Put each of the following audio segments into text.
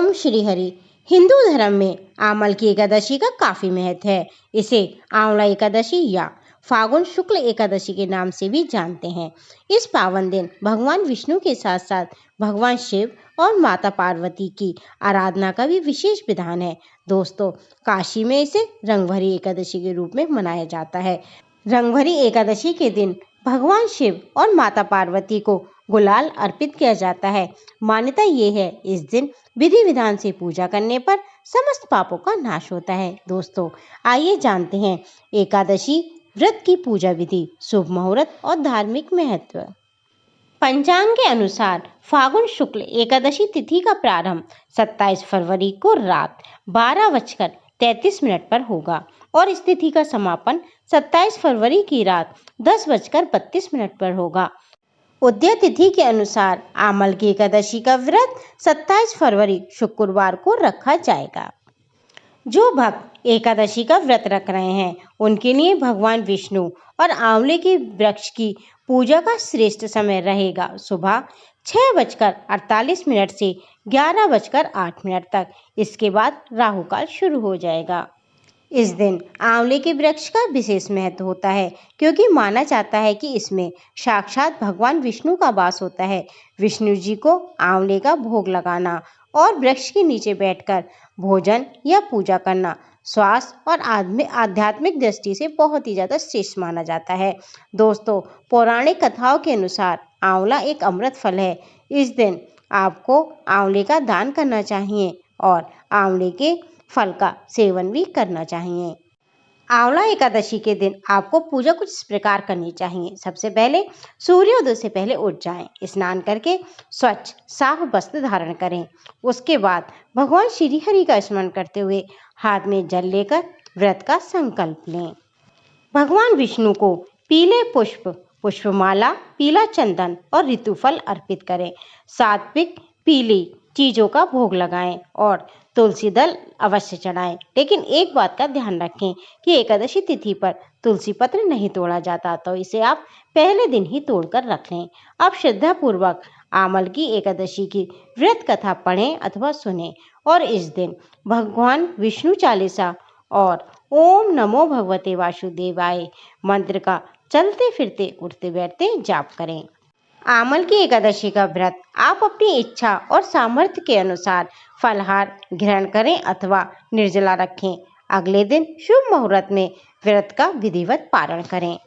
ओम श्री हरि। हिंदू धर्म में आमल की एकादशी का काफी महत्व है। इसे आंवला एकादशी या फागुन शुक्ल एकादशी के नाम से भी जानते हैं। इस पावन दिन भगवान विष्णु के साथ साथ भगवान शिव और माता पार्वती की आराधना का भी विशेष विधान है। दोस्तों, काशी में इसे रंगभरी एकादशी के रूप में मनाया जाता है। रंगभरी एकादशी के दिन भगवान शिव और माता पार्वती को गुलाल अर्पित किया जाता है। मान्यता ये है, इस दिन विधि विधान से पूजा करने पर समस्त पापों का नाश होता है। दोस्तों, आइए जानते हैं एकादशी व्रत की पूजा विधि, शुभ मुहूर्त और धार्मिक महत्व। पंचांग के अनुसार फागुन शुक्ल एकादशी तिथि का प्रारंभ 27 फरवरी को रात 12:33 पर होगा और इस तिथि का समापन 27 फरवरी की रात 10:32 पर होगा। उदय तिथि के अनुसार आमल की एकादशी का व्रत 27 फरवरी शुक्रवार को रखा जाएगा। जो भक्त एकादशी का व्रत रख रहे हैं उनके लिए भगवान विष्णु और आंवले के वृक्ष की पूजा का श्रेष्ठ समय रहेगा सुबह 6:48 से 11:08 तक। इसके बाद राहु काल शुरू हो जाएगा। इस दिन आंवले के वृक्ष का विशेष महत्व होता है क्योंकि माना जाता है कि इसमें साक्षात भगवान विष्णु का वास होता है। विष्णु जी को आंवले का भोग लगाना और वृक्ष के नीचे बैठकर भोजन या पूजा करना स्वास्थ्य और आध्यात्मिक दृष्टि से बहुत ही ज़्यादा श्रेष्ठ माना जाता है। दोस्तों, पौराणिक कथाओं के अनुसार आंवला एक अमृत फल है। इस दिन आपको आंवले का दान करना चाहिए और आंवले के फल का सेवन भी करना चाहिए। आंवला एकादशी के दिन आपको पूजा कुछ इस प्रकार करनी चाहिए। सबसे पहले सूर्योदय से पहले उठ जाएं, स्नान करके स्वच्छ साफ वस्त्र धारण करें। उसके बाद भगवान श्री हरि का स्मरण करते हुए हाथ में जल लेकर व्रत का संकल्प लें। भगवान विष्णु को पीले पुष्प, पुष्पमाला, पीला चंदन और ऋतुफल अर्पित करें। सात्विक पीली चीजों का भोग लगाएं और तुलसी दल अवश्य चढ़ाएं। लेकिन एक बात का ध्यान रखें कि एकादशी तिथि पर तुलसी पत्र नहीं तोड़ा जाता, तो इसे आप पहले दिन ही तोड़कर रख लें। अब श्रद्धा पूर्वक आमल की एकादशी की व्रत कथा पढ़ें अथवा सुनें और इस दिन भगवान विष्णु चालीसा और ओम नमो भगवते वासुदेवाय मंत्र का चलते फिरते उठते बैठते जाप करें। आमल की एकादशी का व्रत आप अपनी इच्छा और सामर्थ्य के अनुसार फलाहार ग्रहण करें अथवा निर्जला रखें। अगले दिन शुभ मुहूर्त में व्रत का विधिवत पारण करें।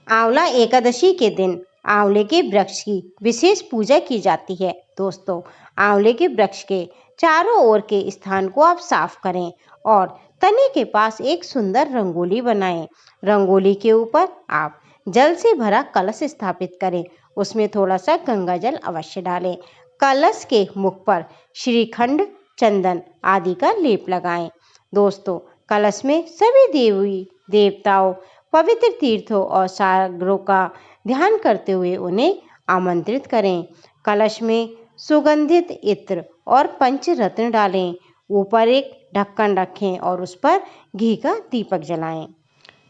आंवला एकादशी के दिन आंवले के वृक्ष की विशेष पूजा की जाती है। दोस्तों, आंवले के वृक्ष के चारों ओर के स्थान को आप साफ करें और तने के पास एक सुंदर रंगोली बनाएं। रंगोली के ऊपर आप जल से भरा कलश स्थापित करें। उसमें थोड़ा सा गंगा जल अवश्य डालें। कलश के मुख पर श्रीखंड, चंदन आदि का लेप लगाएं। दोस्तों, कलश में सभी देवी देवताओं, पवित्र तीर्थों और सागरों का ध्यान करते हुए उन्हें आमंत्रित करें। कलश में सुगंधित इत्र और पंचरत्न डालें। ऊपर एक ढक्कन रखें और उस पर घी का दीपक जलाएं।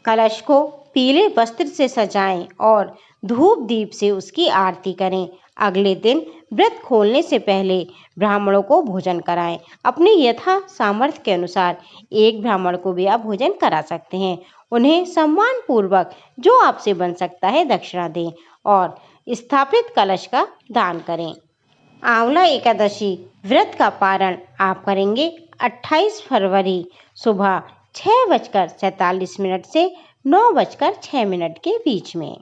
कलश को पीले वस्त्र से सजाएं और धूप दीप से उसकी आरती करें। अगले दिन व्रत खोलने से पहले ब्राह्मणों को भोजन कराएं। अपनी यथा सामर्थ्य के अनुसार एक ब्राह्मण को भी आप भोजन करा सकते हैं। उन्हें सम्मान पूर्वक जो आपसे बन सकता है दक्षिणा दें और स्थापित कलश का दान करें। आंवला एकादशी व्रत का पारण आप करेंगे 28 फरवरी सुबह 6:47 से 9:06 के बीच में।